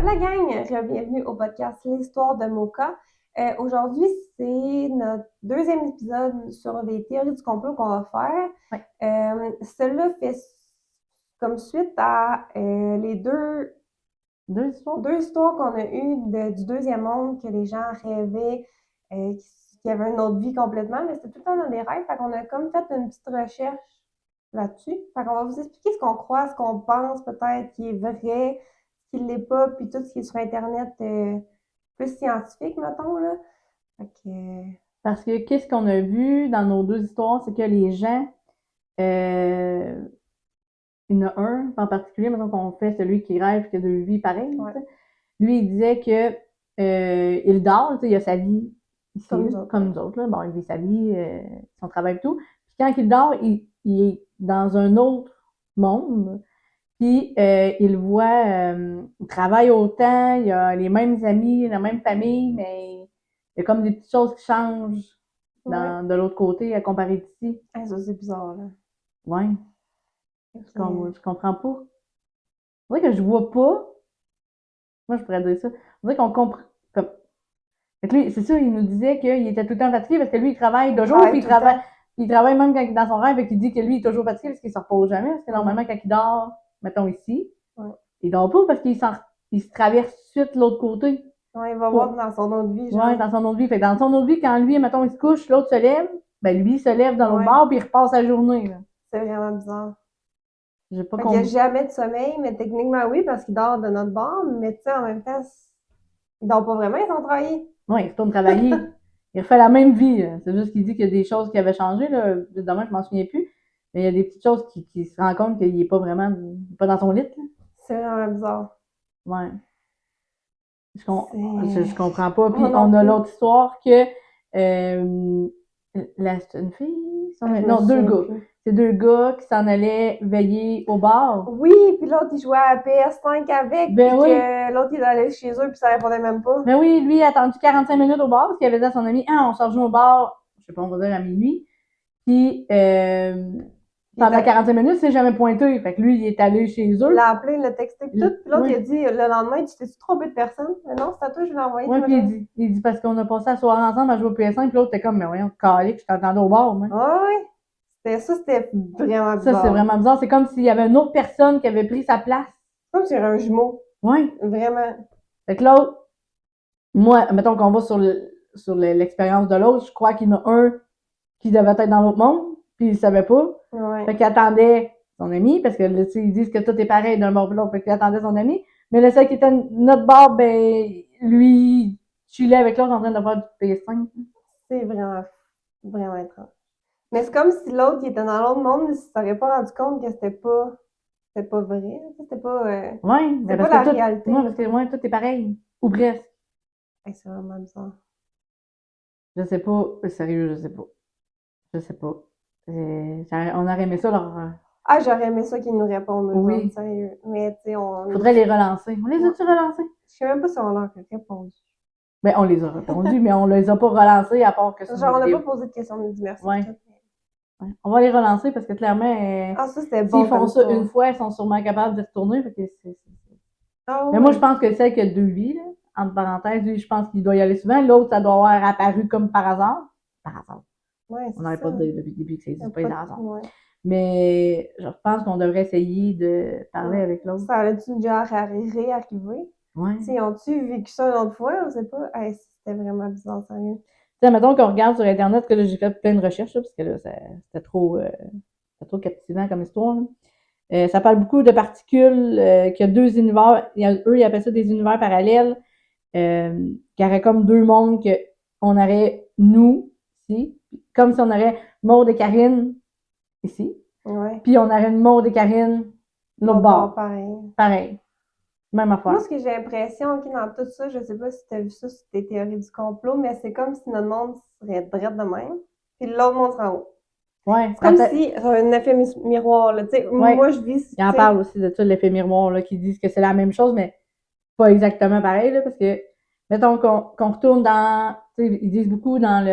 la gang, bienvenue au podcast L'Histoire de Mocha. Aujourd'hui, c'est notre deuxième épisode sur les théories du complot qu'on va faire. Ouais. Celle-là fait comme suite à les Deux histoires? deux histoires qu'on a eues du deuxième monde, que les gens rêvaient qu'il y avait une autre vie complètement, mais c'était tout le temps dans des rêves. Fait qu'on a comme fait une petite recherche là-dessus. Fait qu'on va vous expliquer ce qu'on croit, ce qu'on pense peut-être qui est vrai, ce qui l'est pas, puis tout ce qui est sur Internet plus scientifique, mettons, là. Fait que... Parce que qu'est-ce qu'on a vu dans nos deux histoires, c'est que les gens, euh, il y en a un en particulier, maintenant qu'on fait celui qui rêve que deux vies pareilles, Ouais. lui, il disait que il dort, il a sa vie ici, Comme nous autres, comme ouais. nous autres, là. Bon, il vit sa vie, son travail et tout. Puis quand il dort, il est dans un autre monde. Puis il voit, il travaille autant, il a les mêmes amis, la même famille, mais il y a comme des petites choses qui changent Ouais. de l'autre côté à comparer d'ici. Ah, ça, c'est bizarre, là. Ouais, Fait je comprends pas. On dirait que je vois pas. Moi, je pourrais dire ça. On dirait qu'on comprend. Comme... Fait que lui, c'est sûr, il nous disait qu'il était tout le temps fatigué parce que lui, il travaille il de jour, puis travaille tout le temps. il travaille même quand il est dans son rêve et qu'il dit que lui, il est toujours fatigué parce qu'il se repose jamais. Parce que normalement, Ouais. quand il dort, mettons ici, Ouais. il dort pas parce il se traverse tout de suite l'autre côté. Ouais, il va voir Pour... dans son autre vie, Ouais, genre. dans son autre vie. Fait que dans son autre vie, quand lui, mettons, il se couche, l'autre se lève, ben lui, il se lève dans l'autre Ouais, bord, puis il repasse sa journée, là. c'est vraiment bizarre. J'ai pas Fait qu'il n'y a compris. jamais de sommeil, mais techniquement, oui, parce qu'il dort de notre bord, mais tu sais, en même temps, il dort pas vraiment, ils sont travaillés. Ouais, il retourne travailler. Il refait la même vie, là. C'est juste qu'il dit qu'il y a des choses qui avaient changé, là. Évidemment, je m'en souviens plus. Mais il y a des petites choses qui se rend compte qu'il est pas vraiment, il est pas dans son lit, là. C'est vraiment bizarre. Ouais. Je C'est... comprends pas. Moi Puis non on a plus. l'autre histoire que, euh, c'est une fille? Ah, je me Non, deux souviens gars. plus. C'est deux gars qui s'en allaient veiller au bar. Oui, puis l'autre, il jouait à la PS5 avec, Ben puis oui. que l'autre, il est allé chez eux, puis ça répondait même pas. Ben oui, lui, il a attendu 45 minutes au bar parce qu'il avait dit à son ami, ah, on sort jouer au bar, je sais pas, on va dire à minuit. Puis, Il, pendant t'a- 45 minutes, c'est jamais pointé. Fait que lui, il est allé chez il eux. l'a appelé, il l'a texté, puis tout. Puis l'autre, il a Oui. dit le lendemain, tu t'es-tu trompé de personne? Mais non, c'est à toi, je l'ai envoyé, tu Ouais, m'as puis jamais. il dit parce qu'on a passé la soirée ensemble à jouer au PS5, puis l'autre était comme, mais voyons, calique, je t'entendais au bar, moi. Ah oui, c'était vraiment Ça, c'est bizarre. vraiment bizarre. C'est comme s'il y avait une autre personne qui avait pris sa place. C'est comme si c'était un jumeau. Ouais. Vraiment. Fait que l'autre, moi, mettons qu'on va sur l'expérience de l'autre, je crois qu'il y en a un qui devait être dans l'autre monde, puis il savait pas. Ouais. Fait qu'il attendait son ami, parce que là, tu sais, ils disent que tout est pareil d'un bord et l'autre, fait qu'il attendait son ami. Mais le seul qui était notre bord, ben, lui, chillait avec l'autre en train de faire du PS5. C'est vraiment étrange. Mais c'est comme si l'autre, il était dans l'autre monde, il ne s'aurait pas rendu compte que c'était pas vrai. Ouais, C'était ben pas parce que la tout, réalité, moi, parce que, mettons. ouais, tout est pareil. Ou presque. Hey, c'est vraiment bizarre. Je sais pas, sérieux, je sais pas. Je sais pas. On aurait aimé ça, leur, Ah, j'aurais aimé ça qu'ils nous répondent, eux autres, oui. sérieux. Mais, tu sais, Faudrait les relancer. On les ouais. a-tu relancés? Je sais même pas si on leur a répondu. Ben, on les a répondu, mais on les a pas relancés à part que sur nos Genre, on n'a pas vidéos. posé de questions, on a dit merci. Ouais. Tout. Ouais. On va les relancer parce que clairement, Ah, ça, c'était s'ils bon font comme ça une histoire. fois, ils sont sûrement capables de retourner. Fait que Ah mais moi, je ouais. pense que celle qui a deux vies, là, entre parenthèses, lui, je pense qu'il doit y aller souvent. L'autre, ça doit avoir apparu comme par hasard. Par hasard. Ouais, On c'est n'aurait ça. pas dit depuis le début que ça Y a n'existe pas pas les de... hasards. Ouais. Mais je pense qu'on devrait essayer de parler Ouais. avec l'autre. Ça allait-tu déjà réarriver? Ouais. T'sais, ont-tu vécu ça une autre fois? On sait pas. Hey, c'était vraiment bizarre, sérieux. Tu sais, mettons qu'on regarde sur Internet, que là, j'ai fait plein de recherches, là, parce que là, c'était trop captivant comme histoire, là. Ça parle beaucoup de particules, qu'il y a deux univers, eux, ils appellent ça des univers parallèles, qu'il y aurait comme deux mondes, qu'on aurait nous, ici, comme si on aurait Maud et Karine, ici, Ouais. puis on aurait une Maud et Karine, l'autre L'autre bord, bord. pareil. Pareil. Même Moi, affaire. ce que j'ai l'impression, ok, dans tout ça, je sais pas si tu as vu ça sur tes théories du complot, mais c'est comme si notre monde serait droit de même, puis l'autre monde serait en haut. Ouais. C'est comme si un effet miroir, là. Tu sais, Ouais. moi, je vis, Ils tu en sais, parlent aussi de ça, l'effet miroir, là, qui disent que c'est la même chose, mais pas exactement pareil, là, parce que, mettons qu'on retourne dans, tu sais, ils disent beaucoup dans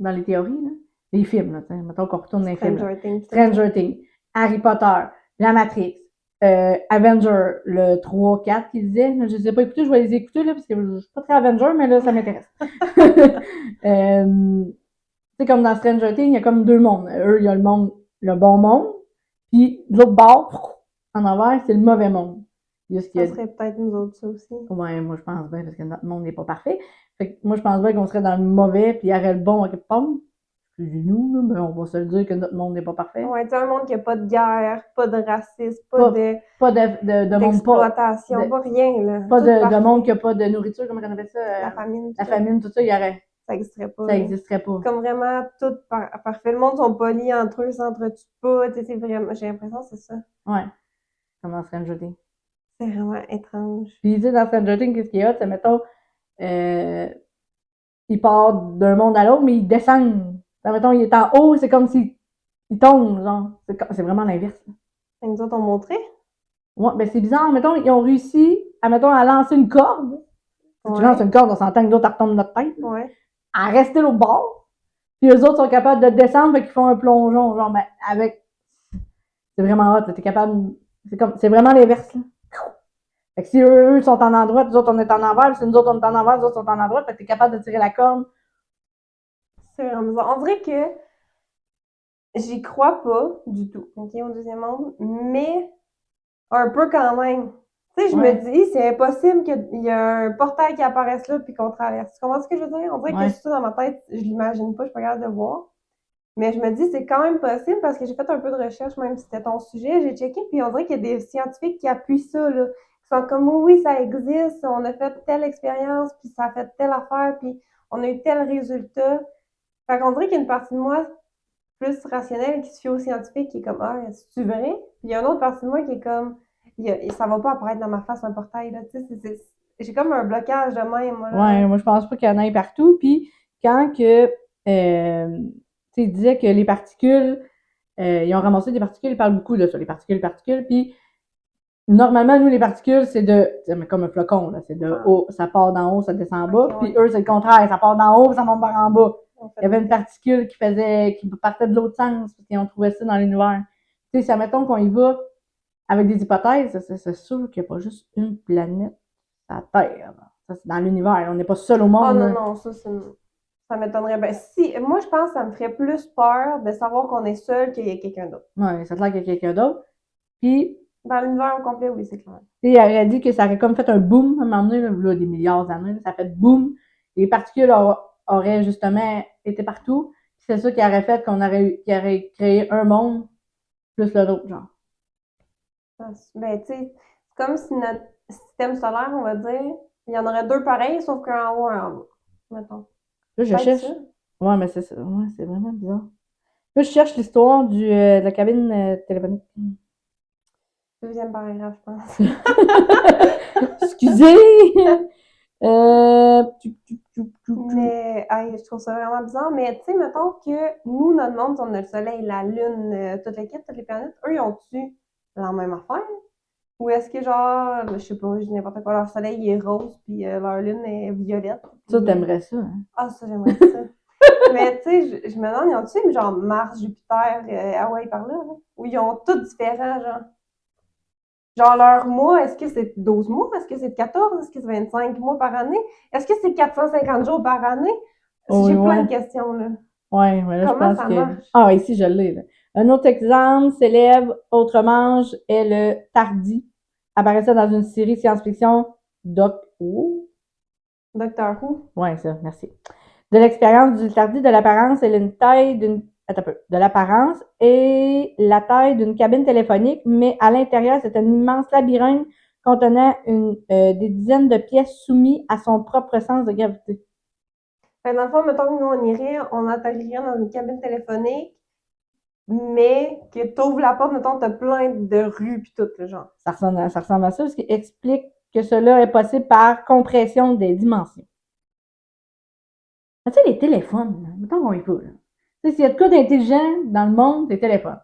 les théories, là, les films, là, mettons qu'on retourne dans les films, là. Stranger Things, tout ça. Stranger Things, Harry Potter, La Matrix, Avenger, le 3-4 qu'ils disaient. Je les ai pas écoutés, je vais les écouter, là, parce que je suis pas très Avenger, mais là, ça m'intéresse. C'est comme dans Stranger Things, il y a comme deux mondes. Eux, il y a le monde, le bon monde, puis l'autre bord, en envers, c'est le mauvais monde. Ça serait peut-être nous autres, ça aussi. Ouais, moi, je pense bien, parce que notre monde n'est pas parfait. Fait que moi, je pense bien qu'on serait dans le mauvais, puis il y aurait le bon à quelque part. Excusez-nous, là, mais on va se le dire que notre monde n'est pas parfait. Ouais, tu sais, un monde qui a pas de guerre, pas de racisme, pas de monde d'exploitation, pas rien, là. Pas Tout de parfait. monde qui a pas de nourriture, comment on appelle ça? La famine. La famine, tout ça, il y aurait. Ça existerait pas. Ça existerait pas. Comme vraiment tout parfait. Le monde sont polis entre eux, s'entretuent pas. Tu sais, c'est vraiment. J'ai l'impression que c'est ça. Ouais. Comme dans Stranger Things. C'est vraiment étrange. Puis, tu sais, dans Stranger Things, qu'est-ce qu'il y a? C'est, mettons, il part d'un monde à l'autre, mais il descend. Mettons, il est en haut, c'est comme s'il tombe, genre. C'est vraiment l'inverse. Et nous autres, on montrait? Ouais, ben c'est bizarre. Mettons, ils ont réussi à lancer une corde. Si tu lances une corde, on s'entend que d'autres retombent de notre tête. Ouais. À rester l'autre bord. Puis eux autres sont capables de descendre, fait qu'ils font un plongeon, genre, mais avec. C'est vraiment hot, t'es capable. C'est vraiment l'inverse, là. Fait que si eux sont en endroit, nous autres on est en envers, si nous autres on est en envers, nous autres sont en endroit, fait que t'es capable de tirer la corde. C'est vraiment bizarre. On dirait que j'y crois pas du tout, ok, au deuxième monde, mais un peu quand même. Tu sais, je me dis, c'est impossible qu'il y ait un portail qui apparaisse là puis qu'on traverse. Tu comprends ce que je veux dire? On dirait que ça dans ma tête, je l'imagine pas, je suis pas capable de voir. Mais je me dis, c'est quand même possible parce que j'ai fait un peu de recherche, même si c'était ton sujet, j'ai checké, puis on dirait qu'il y a des scientifiques qui appuient ça, là. Qui sont comme, oui, ça existe, on a fait telle expérience, puis ça a fait telle affaire, puis on a eu tel résultat. Fait qu'on dirait qu'il y a une partie de moi plus rationnelle qui se fie aux scientifiques qui est comme, ah, c'est-tu vrai? Puis il y a une autre partie de moi qui est comme, ça va pas apparaître dans ma face un portail, là. Tu sais, j'ai comme un blocage de même, moi, là. Ouais, moi je pense pas qu'il y en ait partout. Puis quand que tu sais, il disait que les particules, ils ont ramassé des particules, ils parlent beaucoup là, sur les particules, puis normalement, nous, les particules, c'est comme un flocon, là, c'est de haut, ça part d'en haut, ça descend en bas, puis eux, c'est le contraire, ça part d'en haut, ça monte par en bas. Il y avait une particule qui partait de l'autre sens, parce qu'ils ont trouvé ça dans l'univers. Tu sais, si admettons qu'on y va avec des hypothèses, c'est sûr qu'il n'y a pas juste une planète, la Terre. Ça, c'est dans l'univers, on n'est pas seul au monde. Oh non, ça m'étonnerait. Ben, si, moi, je pense que ça me ferait plus peur de savoir qu'on est seul qu'il y a quelqu'un d'autre. Ouais, ça a l'air qu'il y a quelqu'un d'autre. Puis, dans l'univers au complet, oui, c'est clair. Il aurait dit que ça aurait comme fait un boom à un moment donné, là, des milliards d'années, ça a fait boom. Les particules auraient justement été partout. C'est ça qui aurait fait qu'on aurait créé un monde plus le nôtre, genre. Ben, tu sais, c'est comme si notre système solaire, on va dire, il y en aurait deux pareils, sauf qu'un en haut, un en bas. Mettons. Là, je cherche. Ouais, mais c'est ça. Ouais, c'est vraiment bizarre. Là, je cherche l'histoire de la cabine téléphonique. Deuxième paragraphe, je pense. Excusez! Mais je trouve ça vraiment bizarre. Mais tu sais, mettons que nous, notre monde, on a le soleil, la lune, toutes les planètes, eux, ils ont-tu la même affaire? Ou est-ce que genre, je sais pas, je dis n'importe quoi, leur soleil il est rose, puis leur lune est violette. Ça, t'aimerais ça, hein? Ah, ça, j'aimerais ça. Mais tu sais, je me demande, ils ont-tu genre Mars, Jupiter, Hawaï par là, là? Ou ils ont tous différents, genre? Genre, leur mois, est-ce que c'est 12 mois? Est-ce que c'est 14? Est-ce que c'est 25 mois par année? Est-ce que c'est 450 jours par année? J'ai plein de questions, là. Ouais, mais là, comment je pense ça que... marche? Ah, ici, je l'ai, là. Un autre exemple célèbre, autre mange, est le tardi. Apparaissait dans une série science-fiction Doctor Who. Ouais, ça, merci. De l'expérience du tardi, de l'apparence et une taille d'une... Attends un peu. De l'apparence et la taille d'une cabine téléphonique, mais à l'intérieur, c'est un immense labyrinthe contenant des dizaines de pièces soumises à son propre sens de gravité. Fait, dans le fond, mettons que nous, on atterrirait dans une cabine téléphonique, mais que t'ouvres la porte, mettons, t'as plein de rues pis tout, le genre. Ça ressemble à ça, ce qui explique que cela est possible par compression des dimensions. Tu sais, les téléphones, mettons qu'on y va, là. Tu sais, s'il y a de quoi d'intelligent dans le monde, c'est les téléphones.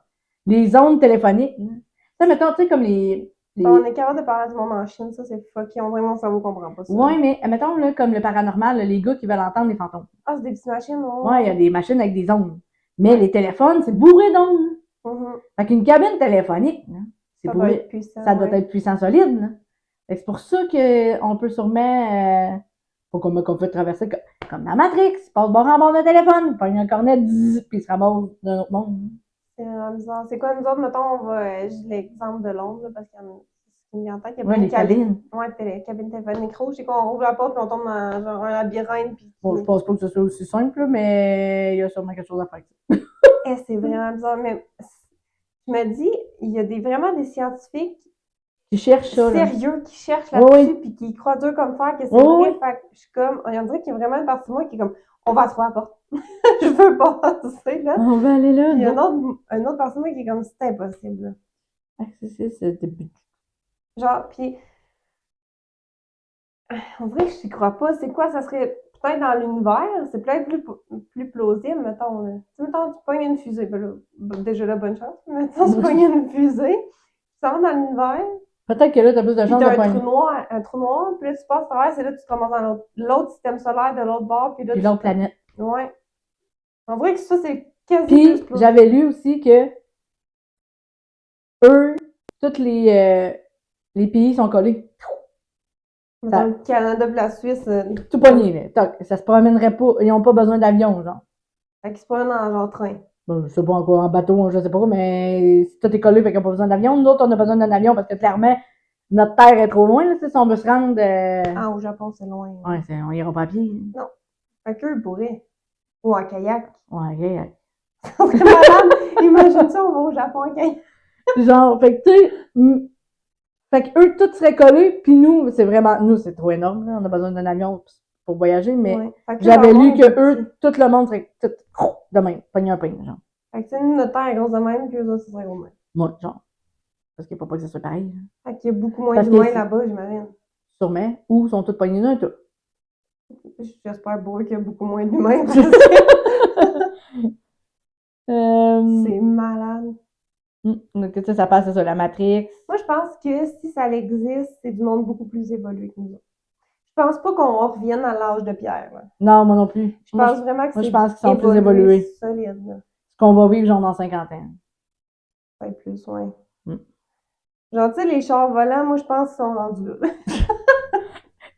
Les ondes téléphoniques, là. Tu sais, mettons, tu sais, comme les... On est capable de parler du monde en Chine, ça, c'est fucké. On vraiment, ça vous comprend pas ça. Ouais, mais mettons, là, comme le paranormal, là, les gars qui veulent entendre les fantômes. Ah, c'est des petites machines, non? Ouais, il y a des machines avec des ondes. Mais les téléphones, c'est bourré d'ondes. Mm-hmm. Fait qu'une cabine téléphonique, là, C'est Ça pour doit être puissant. ça doit être puissant solide, là. Fait que c'est pour ça qu'on peut sûrement faut qu'on fait traverser comme dans Matrix, il passe bord en bord de téléphone, il pogne un cornet, puis il se ramasse d'un autre monde. C'est vraiment bizarre. C'est quoi, nous autres, mettons, on va. J'ai l'exemple de Londres, là, parce qu'il y en a. Ce qui me vient en tête, il y a Ouais, plein les de cabines. cabines. Ouais, cabines téléphoniques rouges. C'est quoi, on ouvre la porte, puis on tombe dans genre un labyrinthe, puis. Bon, je pense pas que ce soit aussi simple, là, mais il y a sûrement quelque chose à faire avec ça. C'est vraiment bizarre. Mais je me dis, il y a vraiment des scientifiques Tu cherches ça, là. sérieux qui cherchent Oui, là-dessus, oui. puis qui croient dur comme fer que c'est Oui, vrai. oui. Fait que je suis comme. On dirait qu'il y a vraiment une partie de moi qui est comme, on va trouver la porte. Je veux passer, là. On va aller là. Puis il y a non. une autre partie de moi qui est comme, c'est impossible, là. C'est le début. Genre, puis on dirait que je n'y crois pas. C'est quoi? Ça serait peut-être dans l'univers. C'est peut-être plus plausible, mettons. Là. Tu sais, mettons, tu pognes une fusée. Ben là, déjà là, bonne chance. Mettons, tu pognes une fusée, tu vas dans l'univers, Peut-être que là, t'as plus de puis chance t'as de pogner. un trou noir, puis là, tu passes à travers, c'est là que tu te ramasses dans l'autre système solaire de l'autre bord, puis là, Puis l'autre planète. Ouais. On dirait que ça, c'est quasi plus Puis plausible. j'avais lu aussi que eux, tous les pays sont collés. Dans le Canada et la Suisse, Tout pogné, là. Toc. Ça se promènerait pas. Ils n'ont pas besoin d'avion, genre. fait qu'ils se promènent en genre train. Bon, je sais pas encore, en bateau, je sais pas, mais si tout est collé, fait qu'ils n'ont pas besoin d'avion. Nous autres, on a besoin d'un avion parce que clairement, notre terre est trop loin, là, si on veut se rendre. Ah, au Japon, c'est loin. Ouais, on ira pas à pied. Non. Fait qu'eux pourraient. Ou en kayak. Ouais, ok. Ça serait malade. Imagine ça, on va au Japon en kayak. Genre, fait que tu sais, fait que eux, tout serait collé, puis nous, c'est trop énorme, là. On a besoin d'un avion pour voyager, mais Ouais. Fait que j'avais leur lu monde que est petit. eux, tout le monde serait tout de même, pogné un pain, genre. Fait que nous, notre terre est grosse de même, puis eux autres, ce serait gros de même. Moi, genre. Parce qu'il faut pas que ça soit pareil. Fait qu'il y a beaucoup moins Parce que d'humains là-bas, j'imagine. Sûrement. Ou sont tous pognés d'un tout. J'espère pour eux qu'il y a beaucoup moins d'humains. C'est malade. Donc, tu sais, ça passe sur la Matrix. Moi, je pense que si ça existe, c'est du monde beaucoup plus évolué que nous autres. Je pense pas qu'on revienne à l'âge de pierre. Là. Non, moi non plus. Je pense vraiment que moi, c'est je pense qu'ils sont plus évolués. solide. Là. Ce qu'on va vivre, genre, dans 50 ans. Peut-être plus, ouais. Mm. Genre, tu sais, les chars volants, moi, je pense qu'ils sont rendus là.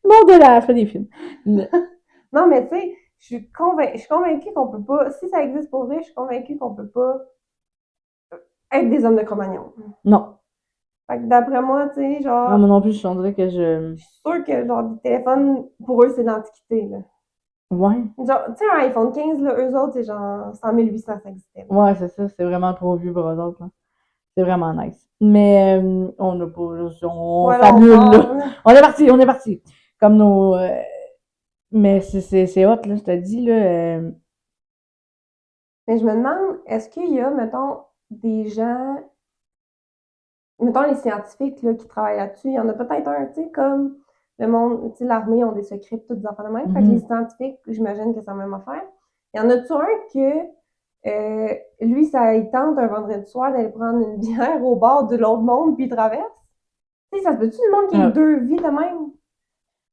Monde-là, fait des films. Non, mais tu sais, je suis convaincue qu'on peut pas, si ça existe pour vrai, je suis convaincue qu'on peut pas être des hommes de Cro-Magnon. Non. Fait que d'après moi, tu sais, genre. Non, moi non plus, je dirais que je. Je suis sûre que, genre, des téléphones, pour eux, c'est l'antiquité, là. Ouais. Genre, tu sais, un iPhone 15, là, eux autres, c'est genre, c'est en 1800, ça existait. Là. Ouais, c'est ça. C'est vraiment trop vieux pour eux autres, là. C'est vraiment nice. Mais on n'a pas. On fabule, là. On est parti. Comme nos. Mais c'est hot, là, je te dis, là. Mais je me demande, est-ce qu'il y a, mettons, des gens, mettons les scientifiques là, qui travaillent là-dessus, il y en a peut-être un, tu sais, comme le monde, tu sais, l'armée ont des secrets, toutes des affaires de même. Fait que les scientifiques, j'imagine que c'est la même affaire. Il y en a-tu un que, lui, ça il tente un vendredi soir d'aller prendre une bière au bord de l'autre monde, puis il traverse? Tu sais, ça se peut-tu du monde qui a deux vies de même?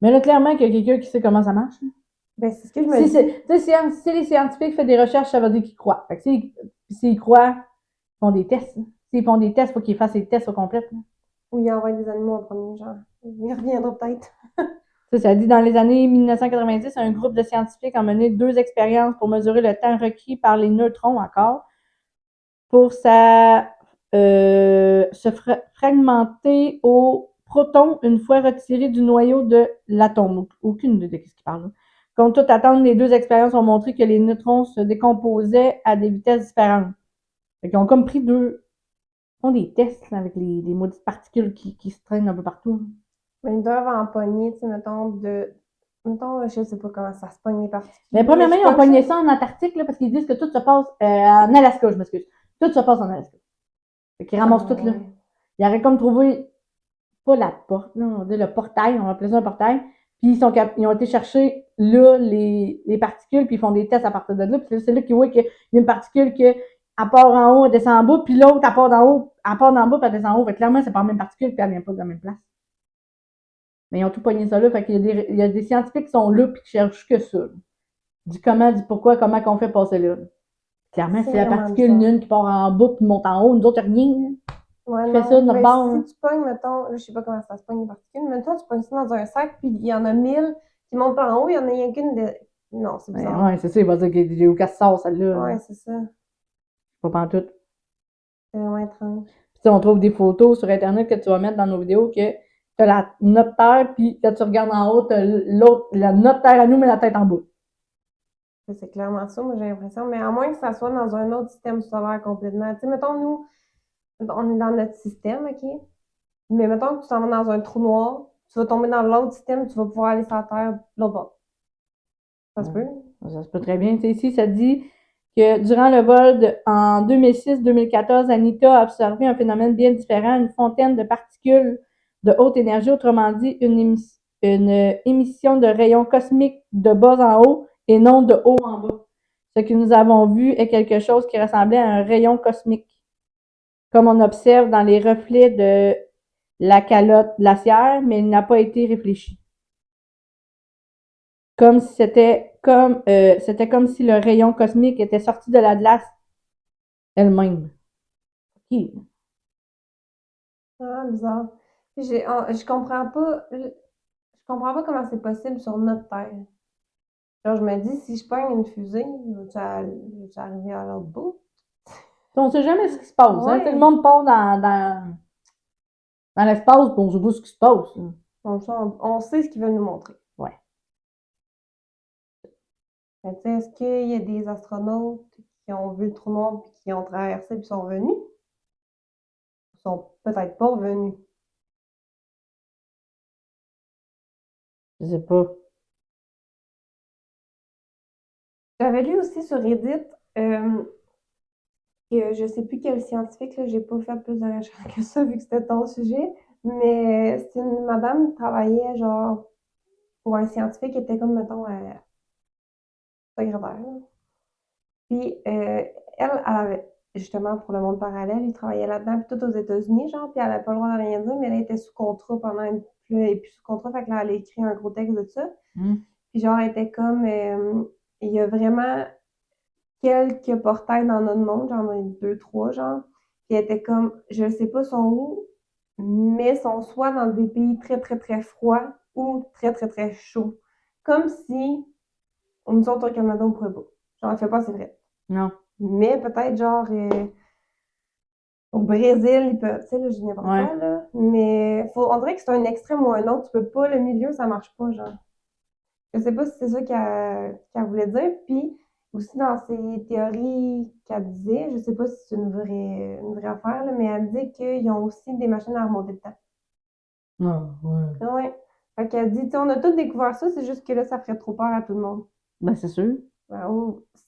Mais là, clairement, qu'il y a quelqu'un qui sait comment ça marche. Ben, c'est ce que je me dis. Si les scientifiques font des recherches, ça veut dire qu'ils croient. Fait que s'ils croient, ils font des tests. S'ils font des tests, il faut qu'ils fassent les tests au complet. Là. Ou ils envoient des animaux en premier, genre. Il reviendra peut-être. Ça dit, dans les années 1990, un groupe de scientifiques a mené 2 expériences pour mesurer le temps requis par les neutrons encore pour se fragmenter au proton une fois retiré du noyau de l'atome. Aucune idée de ce qu'il parle. Contre toute attente, les 2 expériences ont montré que les neutrons se décomposaient à des vitesses différentes. Fait qu'ils ont comme pris ils font des tests là, avec les maudites particules qui se traînent un peu partout. Mais ils doivent en pogner, tu sais, mettons, je sais pas comment ça se pogne les particules. Mais premièrement, ils ont pogné ça en Antarctique là, parce qu'ils disent que tout se passe en Alaska, je m'excuse. Tout se passe en Alaska. Fait qu'ils ramassent tout là. Ils auraient comme trouvé, pas la porte, là, on va dire le portail, on va appeler ça un portail. Puis ils ont été chercher là les particules, puis ils font des tests à partir de là. Puis c'est là qu'ils voient qu'il y a une particule qui part en haut, elle descend en bas, puis l'autre, elle part d'en haut, elle part d'en bas, puis elle descend en haut. Fait que clairement, c'est pas la même particule, puis elle vient pas de la même place. Mais ils ont tout pogné ça là. Fait qu'il y a des scientifiques qui sont là, puis qui cherchent que ça. Du comment, du pourquoi, comment qu'on fait passer là. Clairement, c'est la particule nune qui part en bas, puis monte en haut. Nous autres, rien. Ouais, qui fait non. ça de notre Mais bord, si là. tu pognes, mettons, là, je sais pas comment ça se pogne les particules, mais mettons, tu pognes ça dans un sac, puis il y en a 1000 qui montent par en haut, il y en a rien qu'une de. Non, c'est bizarre. Ouais, c'est ça, il va dire qu'il où qu'elle sort, celle-là. Ouais, c'est ça. Pas pantoute. C'est vraiment étrange. Puis on trouve des photos sur Internet que tu vas mettre dans nos vidéos que t'as la notre terre, puis quand tu regardes en haut, t'as l'autre, notre terre à nous, mais la tête en bas. C'est clairement ça, moi, j'ai l'impression. Mais à moins que ça soit dans un autre système solaire complètement. Tu sais, mettons, nous, on est dans notre système, OK? Mais mettons que tu t'en vas dans un trou noir, tu vas tomber dans l'autre système, tu vas pouvoir aller sur la Terre, de l'autre bord. Ça se peut? Ça se peut très bien. T'sais, ici, ça dit que durant le vol en 2006-2014, Anita a observé un phénomène bien différent, une fontaine de particules de haute énergie, autrement dit, une émission de rayons cosmiques de bas en haut et non de haut en bas. Ce que nous avons vu est quelque chose qui ressemblait à un rayon cosmique, comme on observe dans les reflets de la calotte glaciaire, mais il n'a pas été réfléchi. Comme si c'était comme si le rayon cosmique était sorti de la glace elle-même. Okay. Ah, bizarre. Je comprends pas comment c'est possible sur notre Terre. Genre, je me dis, si je pogne une fusée, je vais arriver à l'autre bout. On ne sait jamais ce qui se passe. Hein? Tout le Ouais. monde part dans l'espace, puis on sait pas ce qui se passe. Hein. On sait ce qu'ils veulent nous montrer. Ouais. Mais tu sais, est-ce qu'il y a des astronautes qui ont vu le trou noir puis qui ont traversé puis sont venus? Ils sont peut-être pas revenus. Je sais pas. J'avais lu aussi sur Reddit que je sais plus quel scientifique, là, j'ai pas fait plus de recherches que ça vu que c'était ton sujet, mais c'est une madame qui travaillait genre pour un scientifique qui était comme, mettons, secrétaire. Là. Puis elle avait, justement, pour le monde parallèle, il travaillait là-dedans, puis tout aux États-Unis, genre, puis elle avait pas le droit de rien dire, mais elle était sous contrat pendant une. Puis là, elle est plus sous contrat, fait que là, elle a écrit un gros texte de ça. Puis genre, elle était comme, il y a vraiment quelques portails dans notre monde, j'en ai deux, trois, genre. Puis elle était comme, je sais pas sont où, mais sont soit dans des pays très, très, très froids ou très, très, très chauds. Comme si nous autres au Canada, on pourrait pas. Genre, elle fait pas, c'est vrai. Non. Mais peut-être, genre, au Brésil, ils peuvent, tu sais, là, je dis n'importe Ouais. quoi, là. Mais on dirait que c'est un extrême ou un autre. Tu peux pas, le milieu, ça marche pas, genre. Je sais pas si c'est ça qu'elle voulait dire. Puis, aussi dans ses théories qu'elle disait, je sais pas si c'est une vraie affaire, là, mais elle dit qu'ils ont aussi des machines à remonter le temps. Ah, ouais. Ouais. Fait qu'elle dit, tu sais, on a tous découvert ça, c'est juste que là, ça ferait trop peur à tout le monde. Ben, c'est sûr.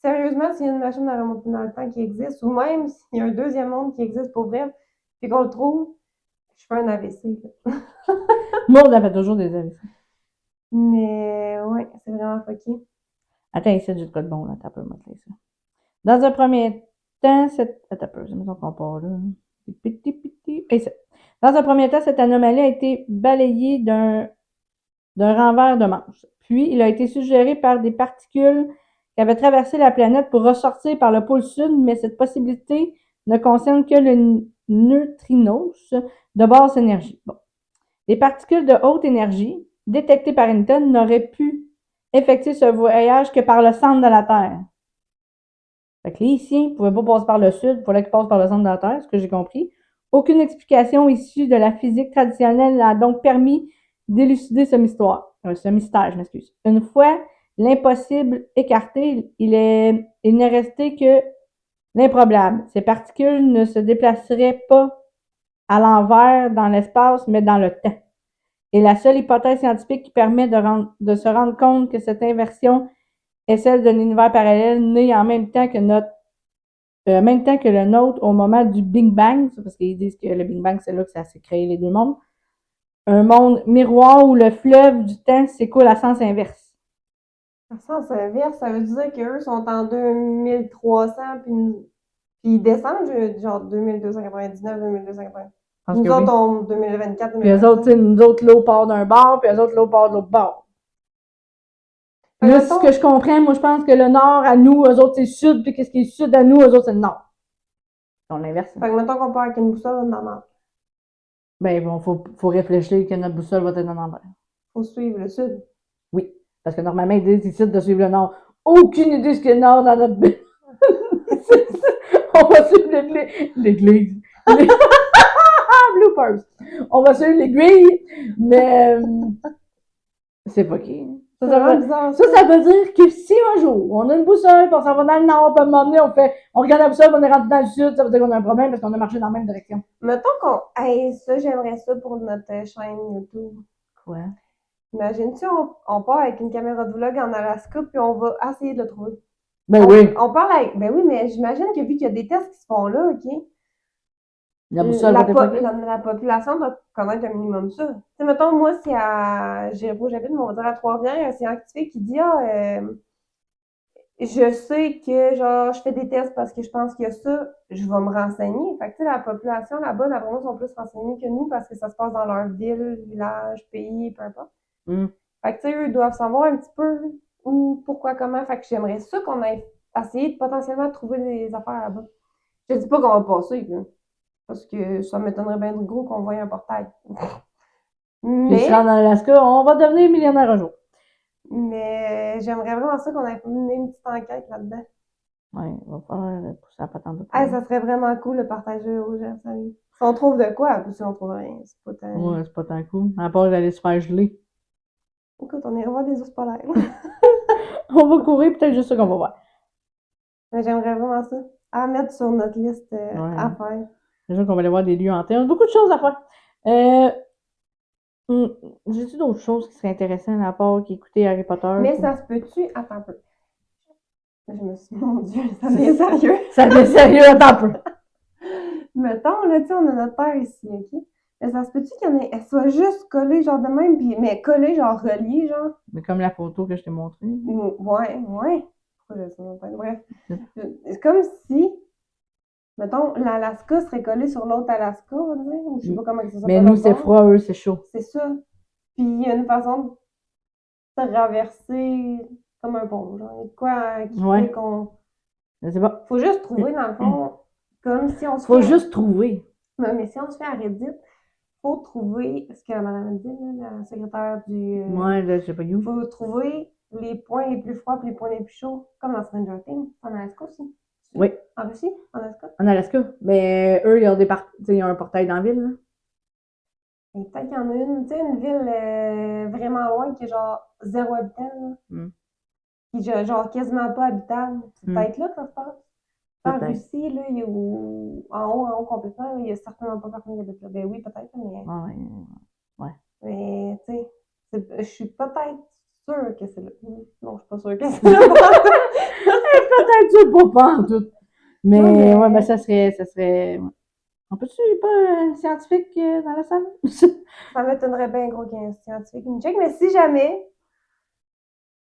Sérieusement, s'il y a une machine à remonter dans le temps qui existe, ou même s'il y a un deuxième monde qui existe pour vrai, puis qu'on le trouve, je fais un AVC. Là. Moi, on avait toujours des avis. Mais ouais, c'est vraiment fucké. Attends, ici, j'ai de quoi de bon, là. T'as peu montrer ça. Dans un premier temps, Attends un peu, je me sens qu'on part là. Dans un premier temps, cette anomalie a été balayée d'un renvers de manche. Puis, il a été suggéré par des particules qui avaient traversé la planète pour ressortir par le pôle sud, mais cette possibilité ne concerne que le neutrinos de basse énergie. Bon. Les particules de haute énergie, détectées par Newton, n'auraient pu effectuer ce voyage que par le centre de la Terre. Fait que les ici ne pouvaient pas passer par le sud, il fallait qu'ils passent par le centre de la Terre, ce que j'ai compris. Aucune explication issue de la physique traditionnelle n'a donc permis d'élucider ce mystère, je m'excuse. Une fois l'impossible écarté, il n'est resté que l'improbable. Ces particules ne se déplaceraient pas à l'envers dans l'espace, mais dans le temps. Et la seule hypothèse scientifique qui permet de se rendre compte que cette inversion est celle d'un univers parallèle né en même temps que le nôtre au moment du Big Bang, parce qu'ils disent que le Big Bang, c'est là que ça s'est créé les deux mondes. Un monde miroir où le fleuve du temps s'écoule à sens inverse. À sens inverse, ça veut dire qu'eux sont en 2300, puis ils descendent, genre 2299, 2299. Nous autres, Oui. on 2024, Puis eux autres, nous autres, l'eau part d'un bord, puis eux autres, l'eau part de l'autre bord. Là, ce que je comprends, moi, je pense que le nord à nous, eux autres, c'est sud, puis qu'est-ce qui est sud à nous, eux autres, c'est le nord. On l'inverse. Fait que mettons qu'on part avec une boussole, on en a. Ben, bon, faut réfléchir que notre boussole va être en envers. Faut suivre le sud. Oui. Parce que normalement, ils disent ici de suivre le nord. Aucune idée ce qu'il y a le nord dans notre ville. On va suivre l'église. Bloopers. On va suivre l'aiguille, mais c'est pas qui. C'est vraiment bizarre. Ça veut dire que si un jour, on a une boussole, puis on s'en va dans le nord, puis à un moment donné, on regarde la boussole, puis on est rendu dans le sud, ça veut dire qu'on a un problème parce qu'on a marché dans la même direction. Mettons qu'on. Hey, ça, j'aimerais ça pour notre chaîne YouTube. Quoi? Imagine-tu, on part avec une caméra de vlog en Alaska, puis on va essayer de le trouver. Ben oui. On parle avec. Ben oui, mais j'imagine que vu qu'il y a des tests qui se font là, OK? La boussole va être La population doit connaître un minimum ça. Tu sais, mettons, moi, si j'habite, on va dire à Trois-Rivières, un scientifique qui dit, je sais que, genre, je fais des tests parce que je pense qu'il y a ça, je vais me renseigner. Fait que, tu sais, la population là-bas, d'après moi, sont plus renseignés que nous parce que ça se passe dans leur ville, village, pays, peu importe. Fait que, tu sais, eux doivent savoir un petit peu où, pourquoi, comment. Fait que j'aimerais ça qu'on ait essayé de potentiellement trouver des affaires là-bas. Je dis pas qu'on va passer, là, parce que ça m'étonnerait bien de gros qu'on voie un portail. Puis si on en Alaska, on va devenir millionnaire un jour. Mais j'aimerais vraiment ça qu'on ait mené une petite enquête là-dedans. Ouais, on va faire pousser la patente de Hey, ça serait vraiment cool de partager aux gens, salut. Si on trouve de quoi, puis si on trouve rien, c'est pas tant. Ouais, c'est pas tant cool. À part d'aller se faire geler. Écoute, on ira voir des ours polaires. On va courir, peut-être juste ça qu'on va voir. Mais j'aimerais vraiment ça. À mettre sur notre liste à faire. Déjà qu'on va aller voir des lieux en terre. Beaucoup de choses à faire. J'ai-tu d'autres choses qui seraient intéressantes à part qu'écouter Harry Potter? Mais ça se peut-tu? Attends un peu. Je me suis dit, mon Dieu, ça devient sérieux. Ça devient sérieux, attends un peu. Mettons, là, tu sais, on a notre terre ici, OK? Mais ça se peut-tu qu'elle soit juste collée, genre de même, puis, mais collée, genre reliée, genre? Mais comme la photo que je t'ai montrée. Ouais. Pourquoi j'ai ça dans la tête? Bref. C'est comme si, mettons, l'Alaska serait collé sur l'autre Alaska, on va dire, ou je sais pas comment ça s'appelle. Mais nous, c'est froid, eux, c'est chaud. C'est ça. Puis il y a une façon de traverser comme un pont, genre. Il y a de quoi qui fait qu'on. Je sais pas. Faut juste trouver, dans le fond, comme si on se Faut juste trouver. Mais si on se fait à Reddit, faut trouver, ce que madame a dit, la secrétaire du. Ouais, là, je sais pas où. Faut trouver les points les plus froids et les points les plus chauds, comme dans Stranger Things, en Alaska aussi. Oui. En Russie? En Alaska? En Alaska. Mais eux, ils ont un portail dans la ville, là. Et peut-être qu'il y en a une, tu sais, une ville vraiment loin qui est genre 0 habitant, là. Qui est genre quasiment pas habitable. C'est peut-être là que ça se passe. En Russie, là, il y a en haut complètement, là, il y a certainement pas personne qui habite là. Ben oui, peut-être, mais. Ouais. Mais, tu sais, je suis peut-être sûre que c'est là. Non, je suis pas sûre que c'est là. Peut-être sûre pas en tout. Mais, ouais, ben ça serait. On peut-tu pas un scientifique dans la salle? Ça m'étonnerait bien gros qu'il y ait un scientifique qui me check, mais si jamais,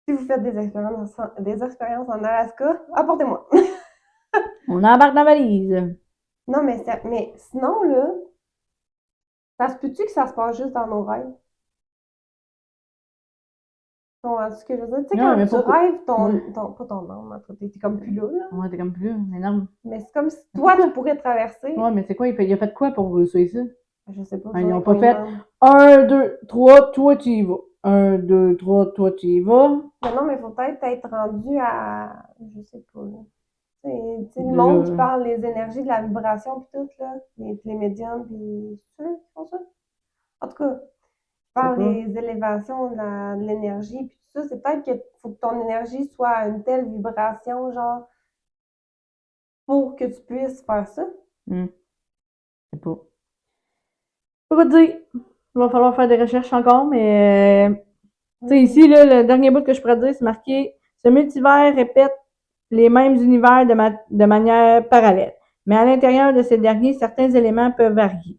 si vous faites des expériences en Alaska, apportez-moi. On embarque dans la valise. Non, mais sinon, là, ça se peut-tu que ça se passe juste dans nos rêves? Ce que je veux dire, tu sais, quand tu rêves, pas ton âme, t'es comme plus là. Ouais, t'es comme plus là, énorme. Mais c'est comme si toi, tu pourrais traverser. Ouais, mais c'est quoi? Il a fait quoi pour réussir ça? Je sais pas. Ils n'ont pas fait 1, 2, 3, toi tu y vas. 1, 2, 3, toi tu y vas. Non, mais il faut peut-être être rendu à. Je sais pas, là. Tu sais, le monde qui parle des énergies, de la vibration, puis tout, là. Les médiums, puis ceux qui font ça. En tout cas, parle des élévations de l'énergie, puis tout ça. C'est peut-être qu'il faut que ton énergie soit à une telle vibration, genre, pour que tu puisses faire ça. Je sais pas. Je peux pas te dire. Il va falloir faire des recherches encore, mais. Tu sais, ici, là, le dernier bout que je pourrais te dire, c'est marqué « Ce multivers répète les mêmes univers de manière parallèle. Mais à l'intérieur de ces derniers, certains éléments peuvent varier.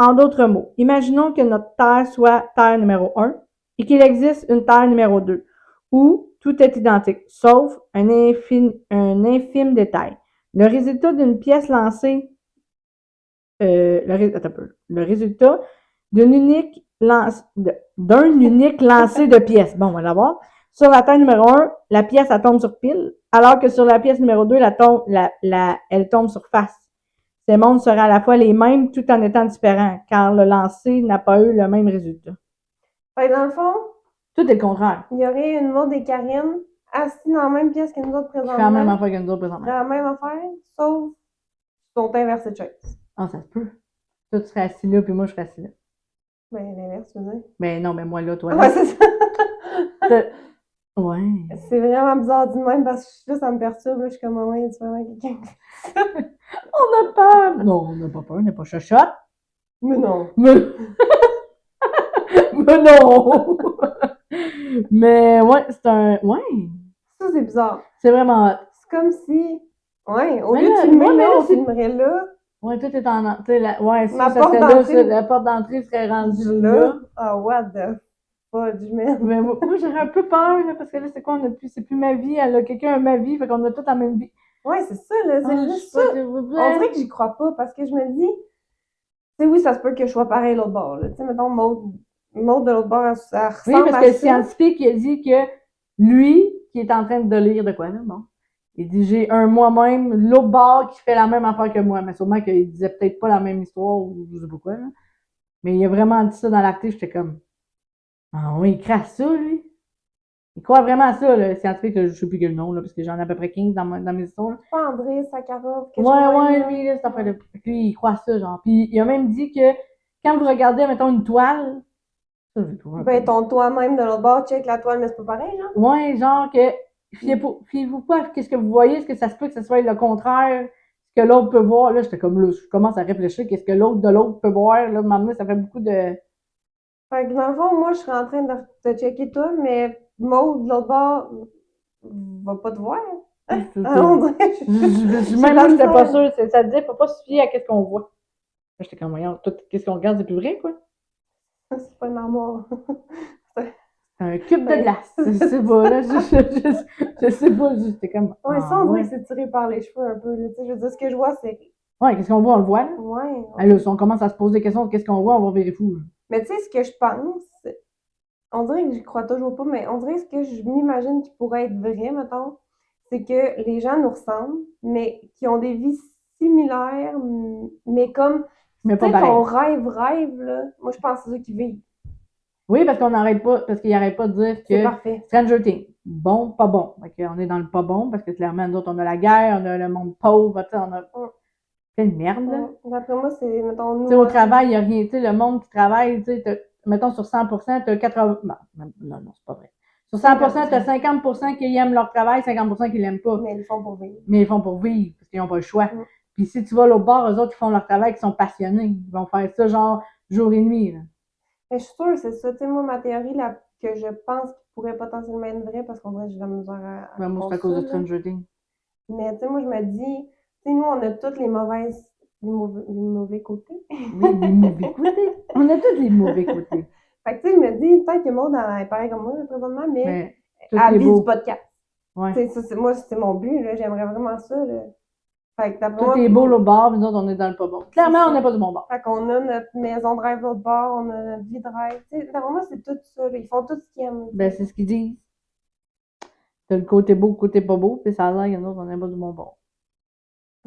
En d'autres mots, imaginons que notre Terre soit Terre numéro 1 et qu'il existe une Terre numéro 2, où tout est identique, sauf un infime détail. Le résultat d'une pièce lancée, le résultat d'un unique lancé de pièces. Bon, on va l'avoir. Sur la Terre numéro 1, la pièce, elle tombe sur pile, alors que sur la pièce numéro 2, elle tombe sur face. ces mondes seraient à la fois les mêmes tout en étant différents, car le lancer n'a pas eu le même résultat. Fait que dans le fond, Tout est le contraire. il y aurait une Maud et Karine assis dans la même pièce que nous autres Qui fait la présentement. même affaire que nous autres présentement. La même affaire, sauf qu'ils sont inversés de chaise. Ah, ça se peut. Toi, tu serais assis là, puis moi, je serais assis là. Ben, l'inverse, tu veux dire. Mais non, mais moi, là, toi, Ouais, là. c'est ça. Ouais. C'est vraiment bizarre du même parce que là, ça me perturbe. Là, je suis comme, ouais, tu vraiment quelqu'un. On a peur. Non, on n'a pas peur, on n'est pas chochotte. Mais non. Mais, mais non. Mais ouais, c'est un. Ouais. Ça, c'est bizarre. C'est vraiment. C'est comme si. Ouais, au Mais lieu là, de filmer ouais, mais là, là, on c'est- filmerait là. Ouais, tout est en. Tu sais, ouais, Ma ça porte serait là, d'entrée. la porte d'entrée serait rendue Là. là. Ah, what the fudge, man. Mais moi, j'aurais un peu peur, là, parce que là, c'est quoi, c'est plus ma vie, elle a quelqu'un a ma vie, fait qu'on a tous la même vie. Ouais, c'est ça, là. C'est Ah, juste je sais ça. pas, On dirait que j'y crois pas parce que je me dis. Tu sais, oui, ça se peut que je sois pareil l'autre bord, là. Tu sais, mettons, Maud de l'autre bord, elle Oui, ressemble parce à que le ça. scientifique, il a dit que lui, qui est en train de lire de quoi, là, bon, il dit, j'ai un moi-même, l'autre bord qui fait la même affaire que moi, mais sûrement qu'il disait peut-être pas la même histoire, ou je sais pas quoi, là. Mais il a vraiment dit ça dans l'article, j'étais comme, ah oui, il crasse ça, lui. Il croit vraiment à ça, le scientifique, je sais plus quel nom, là, parce que j'en ai à peu près 15 dans mes histoires, là. C'est pas André Sakharov, quelque Ouais, chose de ouais, même, lui, là, cette affaire-là. Lui, il croit à ça, genre. Puis il a même dit que quand vous regardez, mettons, une toile, ça, je le trouve un Ben, peu. ton toi-même de l'autre bord, check la toile, mais c'est pas pareil, genre. Ouais, genre que fiez-vous pas à ce que vous voyez, est-ce que ça se peut que ce soit le contraire, ce que l'autre peut voir. Là, j'étais comme là, je commence à réfléchir, qu'est-ce que l'autre de l'autre peut voir. Là, maintenant, ça fait beaucoup de. Fait que dans le fond, moi, je serais en train de checker toi, mais Maud de l'autre bord va pas te voir. Je, Ah, on dirait. même là, j'étais pas sûre. Ça disait, faut pas se fier à ce qu'on voit. Là, j'étais comme, voyons, tout, qu'est-ce qu'on regarde, c'est plus vrai, quoi. C'est pas une armoire. C'est un cube de glace. Je sais pas, là, je sais pas, j'étais comme. Ouais, ça, Ah, on dirait ouais. que c'est tiré par les cheveux un peu, là. Tu sais, je veux dire, ce que je vois, c'est. Ouais, qu'est-ce qu'on voit, on le voit, là. Ouais. Ah, là, si on commence à se poser des questions de qu'est-ce qu'on voit, on va virer fou, là. Mais tu sais, ce que je pense, on dirait que j'y crois toujours pas, mais on dirait ce que je m'imagine qui pourrait être vrai, mettons, c'est que les gens nous ressemblent, mais qui ont des vies similaires, mais comme, Mais tu pas sais, pareil. ton rêve, là, moi je pense que c'est ça qui vit. Oui, parce qu'on n'arrête pas, parce qu'il n'arrête pas de dire C'est que parfait. Stranger Things, bon, pas bon. Fait on est dans le pas bon, parce que clairement, nous autres, on a la guerre, on a le monde pauvre, tu sais, on a plein de merde, là. D'après moi, c'est, mettons, nous. Tu sais, au travail, il n'y a rien, tu sais, le monde qui travaille, tu sais, mettons, sur 100%, tu as 80, non, c'est pas vrai. Sur 100%, tu as 50% qui aiment leur travail, 50% qui l'aiment pas. Mais ils font pour vivre. Mais ils font pour vivre, parce qu'ils n'ont pas le choix. Puis si tu vas l'autre bord, eux autres, ils font leur travail, ils sont passionnés. Ils vont faire ça, genre, jour et nuit, là. Mais je suis sûre, c'est ça. Tu sais, moi, ma théorie, là, que je pense qui pourrait potentiellement être vraie, parce qu'on dirait que j'ai de la misère à Ben, moi, c'est à croire cause de ça, là. Stranger Things. Mais tu sais, moi, je me dis, tu sais, nous, on a toutes les mauvais côtés. Oui, les mauvais côtés. On a tous les mauvais côtés. Fait que tu sais, je me dis, peut-être que Maud elle est pareil comme moi, là, présentement, mais tout elle est vit beau. du podcast. Ouais. Tu sais, moi, c'est mon but, là. J'aimerais vraiment ça, là. Fait que d'après Tout moi, est beau l'autre bord, mais nous autres, on est dans le pas bon. Clairement, on n'est pas du bon bord. Fait qu'on a notre maison de rêve l'autre bord, on a notre vie de rêve. Tu sais, d'après moi, c'est tout ça, là. Ils font tout ce qu'ils aiment. Ben, c'est ce qu'ils disent. T'as le côté beau, le côté pas beau, puis ça a l'air que nous autres, on n'est pas du bon bord.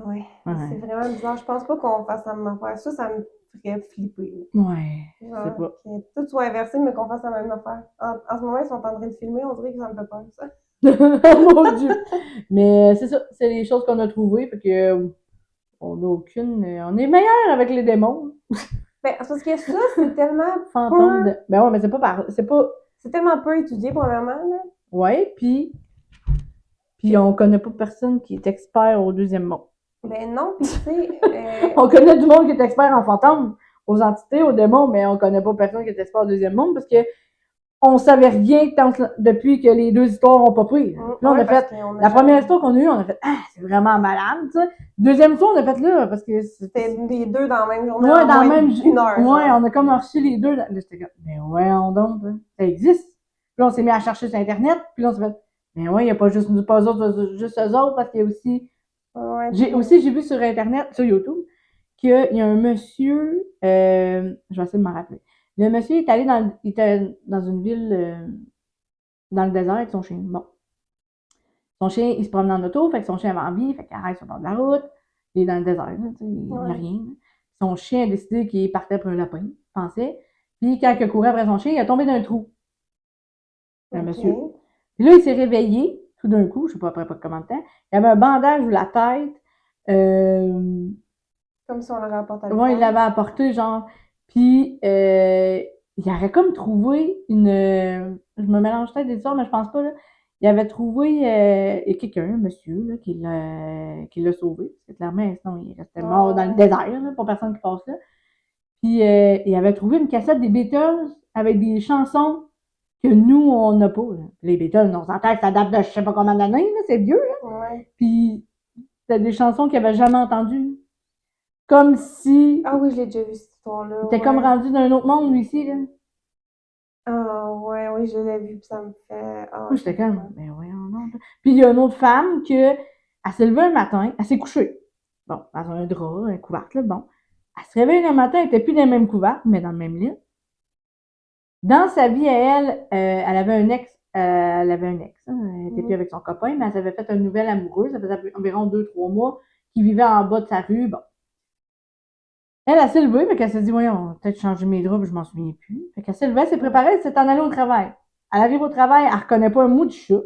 Ouais. C'est vraiment bizarre. Je pense pas qu'on fasse la même affaire. Ça me ferait flipper. Ouais. Genre, c'est pas. que tout soit inversé, mais qu'on fasse la même affaire. En ce moment, ils sont en train de filmer, on dirait que ça me fait peur, ça. Oh mon Dieu! Mais c'est ça, c'est les choses qu'on a trouvées, fait que on n'a aucune. On est meilleur avec les démons. Ben, parce que ça, c'est tellement Fantôme peu. de. Ben ouais, mais c'est pas C'est tellement peu étudié, premièrement, là. Ouais, puis on connaît pas personne qui est expert au deuxième monde. Ben non, puis tu sais. On connaît du monde qui est expert en fantômes, aux entités, aux démons, mais on connaît pas personne qui est expert au deuxième monde parce que on savait rien depuis que les deux histoires ont pas pris. Là, on a fait. La première histoire qu'on a eue, on a fait ah, c'est vraiment malade, ça. Deuxième histoire, on a fait là, parce que c'était les deux dans la même journée. Ouais, dans la même une heure. Ouais, on a comme reçu les deux. Là, j'étais comme, mais ouais, on donc, ça existe. Puis là, on s'est mis à chercher sur Internet, puis là, on s'est fait, mais ouais, il n'y a pas juste juste eux autres, parce qu'il y a aussi. Ouais, j'ai vu sur Internet, sur YouTube, qu'il y a un monsieur, je vais essayer de m'en rappeler. Le monsieur il était dans une ville, dans le désert avec son chien. Bon. Son chien, il se promène en auto, fait que son chien avait envie, fait qu'il arrête sur le bord de la route. Il est dans le désert, là, tu sais, il n'y a rien. Là. Son chien a décidé qu'il partait pour un lapin, il pensait. Puis quand il courait après son chien, il est tombé d'un trou. Le monsieur. Puis là, il s'est réveillé, tout d'un coup, je sais pas après pas combien de temps. Il avait un bandage sur la tête. Comme si on l'aurait apporté à Ouais, il l'hôpital. l'avait apporté, genre. Puis, il aurait comme trouvé une. Je me mélange peut-être des histoires, mais je pense pas, là. Il avait trouvé quelqu'un, un monsieur, là, qui l'a sauvé. Parce que clairement, sinon, il restait mort dans le désert, là, pour personne qui passe là. Puis, il avait trouvé une cassette des Beatles avec des chansons que nous, on n'a pas. Là. Les Beatles, on s'entend que ça date de je sais pas combien d'années, là, c'est vieux, là. Ouais. Puis, c'était des chansons qu'il avait jamais entendues. Comme si. Ah oui, je l'ai déjà vu cette histoire-là. Il était comme rendu d'un autre monde, lui, ici, là. Ah ouais, oui, je l'ai vu, puis ça me fait. Ah, Moi, j'étais comme, mais voyons non. Puis il y a une autre femme elle s'est levée un matin, elle s'est couchée. Bon, dans un drap, un couvercle, là, bon. Elle se réveille le matin, elle était plus dans le même couvercle, mais dans le même lit. Dans sa vie, elle avait un ex, hein, elle était plus avec son copain, mais elle s'avait fait un nouvel amoureux, ça faisait environ 2-3 mois, qui vivait en bas de sa rue, bon. Elle s'est levée, mais qu'elle s'est dit, voyons, peut-être changer mes draps, je m'en souviens plus. Fait qu'elle s'est levée, elle s'est préparée, elle s'est en allée au travail. Elle arrive au travail, elle reconnaît pas un mot du chat.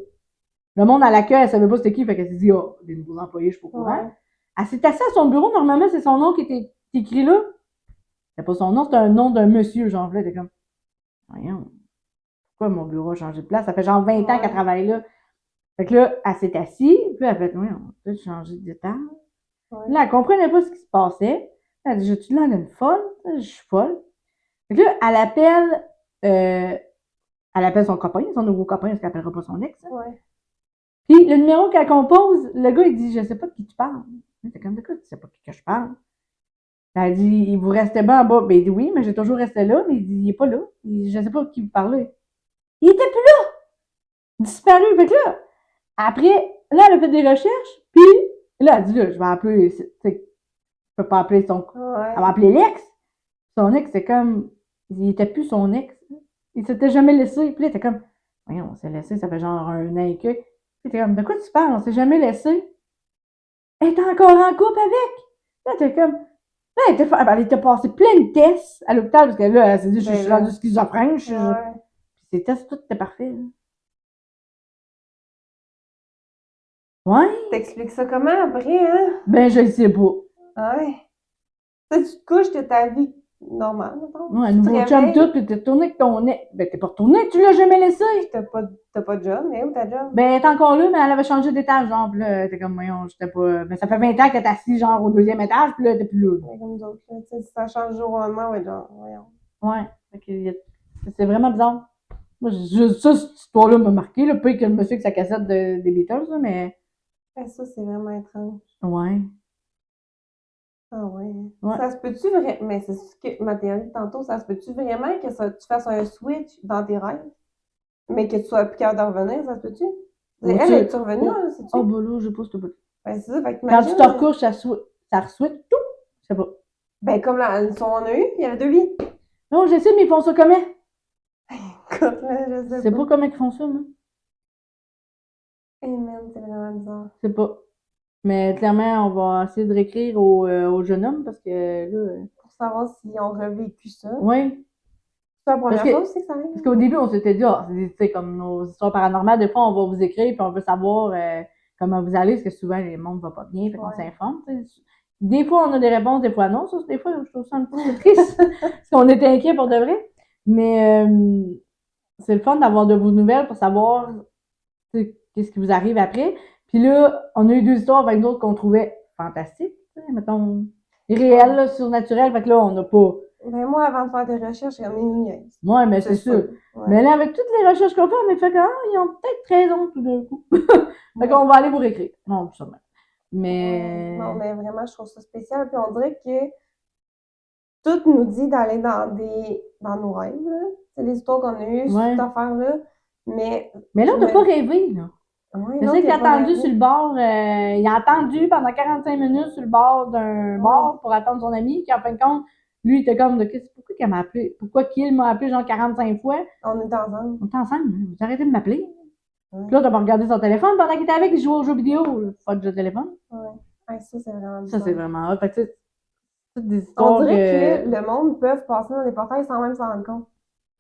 Le monde à l'accueil, elle savait pas c'était qui, fait qu'elle s'est dit, oh, des nouveaux employés, je suis pas au courant. Elle s'est assise à son bureau, normalement, c'est son nom qui était écrit là. C'était pas son nom, c'était un nom d'un monsieur, genre, là, t'es comme, voyons, pourquoi mon bureau a changé de place? Ça fait genre 20 ans qu'elle travaille là. Fait que là, elle s'est assise, puis elle a fait, oui, on va peut-être changer d'étage. Là, elle comprenait pas ce qui se passait. Elle a dit, j'ai-tu l'air d'une folle? Je suis folle. Fait que là, elle appelle son copain, son nouveau copain, parce qu'elle appellera pas son ex. Ouais. Puis le numéro qu'elle compose, le gars, il dit, je sais pas de qui tu parles. T'es comme, de quoi tu sais pas de qui que je parle? Elle dit, il vous restait bien en bas. Ben, il dit, oui, mais j'ai toujours resté là, mais il dit, il est pas là. Il dit, je sais pas de qui vous parlez. Il était plus là! Disparu. Fait que là, après, là, elle a fait des recherches, puis là, elle dit, là, je vais appeler, tu sais, je peux pas appeler son, elle va appeler l'ex. Son ex, c'est comme, il était plus son ex. Il s'était jamais laissé. Puis là, il était comme, voyons, on s'est laissé, ça fait genre un an et que. Puis il était comme, de quoi tu parles? On s'est jamais laissé. Elle était encore en couple avec. Là, t'es comme, là, elle était passée plein de tests à l'hôpital, parce que là, elle s'est dit, je suis rendue schizophrène. Puis ces tests, tout était parfait. Là. Ouais. T'expliques ça comment après, hein? Ben, je le sais pas. Ouais. Tu te couches, t'es ta vie normale, mettons. Ouais, un nouveau chum, tout, puis t'es retourné avec ton ex. Ben, t'es pas retourné, tu l'as jamais laissé. T'as pas de job, mais où ta job? Ben, elle est encore là, mais elle avait changé d'étage, genre, pis là, t'es comme, voyons, j'étais pas. Ben, ça fait 20 ans qu'elle est assise, genre, au deuxième étage, pis là, t'es plus là. Ouais, comme nous autres, là. Tu sais, si ça change jour au lendemain, ouais, genre, voyons. Ouais. Fait que c'est vraiment bizarre. Moi, ça, cette histoire-là m'a marqué, là, pas que le monsieur avec sa cassette des Beatles, là, mais. Ouais, ça, c'est vraiment étrange. Ouais. Ah ouais. Ouais. Ça se peut-tu vraiment. Mais c'est ce que ma théorie tantôt, ça se peut-tu vraiment que tu fasses un switch dans tes rêves, mais que tu sois plus capable de revenir, ça se peut-tu? Elle est-tu revenue, hein, c'est-tu? Oh, bah là, je sais pas, c'est pas. Ben, c'est ça, fait que Quand tu te recouches, ça re-switch tout. Je sais pas. Ben, comme la leçon on a eu, il y avait 2 vies. Non, je sais, mais ils font ça comment? Écoute, là, je sais C'est pas. pas comment ils font ça, moi. Eh merde, c'est vraiment bizarre. C'est pas. Mais clairement, on va essayer de réécrire au jeune homme parce que là. Pour savoir s'ils ont revécu ça. Oui. C'est la première fois aussi que ça arrive. Parce qu'au début, on s'était dit, c'est comme nos histoires paranormales, des fois, on va vous écrire puis on veut savoir comment vous allez, parce que souvent, les mondes ne vont pas bien, fait qu'on s'informe. Des fois, on a des réponses, des fois non. Ça, des fois, je trouve ça un petit peu triste parce qu'on était inquiets pour de vrai. Mais c'est le fun d'avoir de vos nouvelles pour savoir qu'est-ce qui vous arrive après. Puis là, on a eu 2 histoires avec d'autres qu'on trouvait fantastiques, mettons, réelles, là, surnaturelles. Fait que là, on n'a pas. Ben moi, avant de faire des recherches, j'ai mis une niaise. Ouais, mais c'est sûr. Ouais. Mais là, avec toutes les recherches qu'on fait, on fait que, ils ont peut-être raison tout d'un coup. Fait qu'on va aller vous réécrire. Non, sûrement. Mais. Non, mais vraiment, je trouve ça spécial. Puis on dirait que tout nous dit d'aller dans nos rêves, là. C'est les histoires qu'on a eues, cette affaire-là. Mais là, on n'a pas rêvé, là. Ouais, je sais qu'il a attendu sur le bord, il a attendu pendant 45 minutes sur le bord d'un bar pour attendre son ami, qui en fin de compte, lui, il était comme, pourquoi qu'il m'a appelé? Pourquoi qu'il m'a appelé genre 45 fois? On est ensemble. On est ensemble, vous arrêtez de m'appeler. Puis là, t'as pas regardé son téléphone pendant qu'il était avec, il jouait aux jeux vidéo, fuck le téléphone. Ouais. Ouais, ça, c'est vraiment Ça, c'est bizarre. vraiment hot. Fait que, tu sais, toutes des On histoires dirait que le monde peut passer dans des portails sans même s'en rendre compte.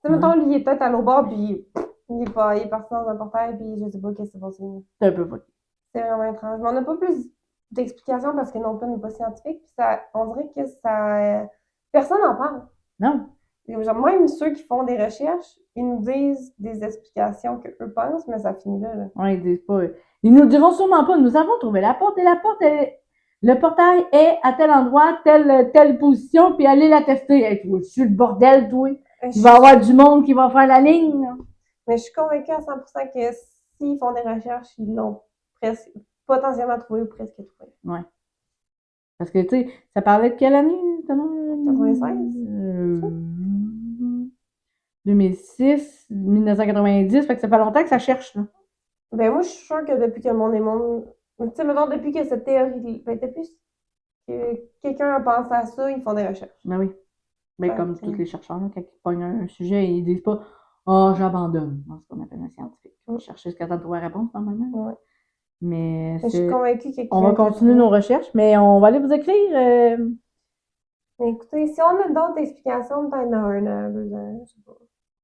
Tu sais, mettons, lui, il est peut-être à l'autre bord, puis il est parti dans un portail, puis je sais pas qu'est-ce qui s'est passé. c'est un peu fucké. C'est vraiment étrange. Mais on n'a pas plus d'explications parce que non plus, on n'est pas scientifique, puis ça, on dirait que ça... Personne n'en parle. Non? Genre, même ceux qui font des recherches, ils nous disent des explications qu'eux pensent, mais ça finit là. Ouais, ils disent pas. Ils nous diront sûrement pas, nous avons trouvé la porte et la porte le portail est à tel endroit, telle position, puis allez la tester. Hey, tu vois-tu le bordel, toi? Il va y avoir du monde qui va faire la ligne. Là. Mais je suis convaincue à 100% que s'ils font des recherches, ils l'ont presque potentiellement trouvé ou presque trouvé. Ouais. Parce que, tu sais, ça parlait de quelle année? 96? 2006, 1990, fait que ça fait longtemps que ça cherche, là. Ben moi, je suis sûre que depuis que le monde est monde... Tu sais, mettons, depuis que cette théorie... Ben, depuis que quelqu'un a pensé à ça, ils font des recherches. Ben oui. Ben Fait comme que- tous les chercheurs, là, quand ils pognent un sujet, ils disent pas « Ah, j'abandonne ». C'est ce qu'on appelle un scientifique. Chercher jusqu'à temps de trouver la réponse, normalement. Ouais. Mais Mais je suis convaincue que on va quelqu'un continuer l'a nos trouvé. recherches, mais on va aller vous écrire. Mais écoutez, si on a d'autres explications, peut-être dans 1 an, 2 ans, je sais pas. Ou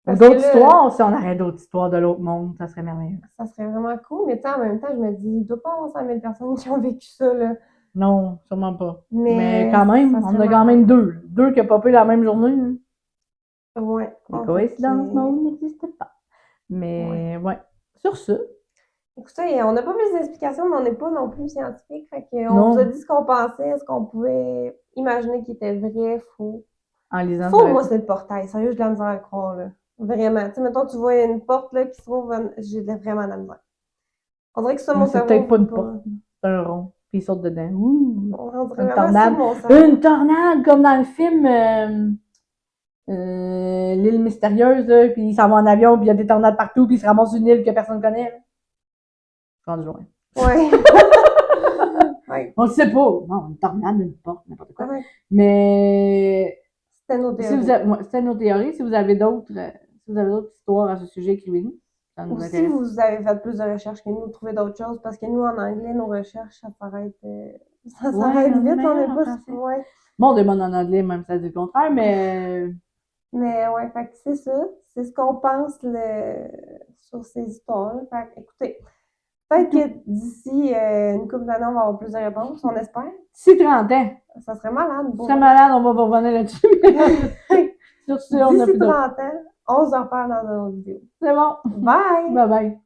Parce d'autres que là, histoires, si on arrête d'autres histoires de l'autre monde, ça serait merveilleux. ça serait vraiment cool. Mais tu sais, en même temps, je me dis, il doit pas y avoir 100 000 personnes qui ont vécu ça, là. Non, sûrement pas. Mais Mais quand ça même, on serait a quand marrant. même deux. Deux qui ont popé la même journée. Hein. Ouais. Les En fait, coïncidences, monde n'existent pas. Mais ouais. Sur ce, écoutez, on n'a pas plus d'explications, mais on n'est pas non plus scientifique. Fait qu'on non, vous a dit ce qu'on pensait, ce qu'on pouvait imaginer qui était vrai, faux. en lisant Faux, sur moi, c'est le portail. Sérieux, j'ai de la misère à le croire, là. Vraiment. Tu sais, mettons, tu vois une porte, là, qui se trouve, j'ai vraiment de la misère. On dirait que ça, mon c'est cerveau peut-être pas veut une pas. porte. C'est un rond. Puis il saute dedans. Ouh! On dirait Une vraiment ça, tornade. mon cerveau. Une tornade, comme dans le film L'île mystérieuse, là, puis il s'en va en avion, puis il y a des tornades partout, puis il se ramasse une île que personne connaît. Là. Rendu loin. Ouais. Ouais. On le sait pas. Non, une tornade, une porte, n'importe quoi. Ouais. Mais C'était nos si théories. vous avez, c'était nos théories. Si vous avez d'autres histoires à ce sujet, écrivez-nous. Ça nous Ou si intéresse. vous avez fait plus de recherches que nous, trouvez d'autres choses, parce que nous, en anglais, nos recherches, ça s'arrête vite, on n'est pas... Ouais. Bon, on demande en anglais, même si ça dit le contraire, mais... Mais ouais, fait que c'est ça. C'est ce qu'on pense sur ces histoires. Fait que, écoutez, peut-être que d'ici une couple d'années, on va avoir plus de réponses, on espère. D'ici 30 ans. Ça serait malade. Ça serait malade, on va revenir là-dessus. Sur ce, on a D'ici plus d'autres. 30 ans, on se reparle dans une autre vidéo. C'est bon. Bye! Bye bye.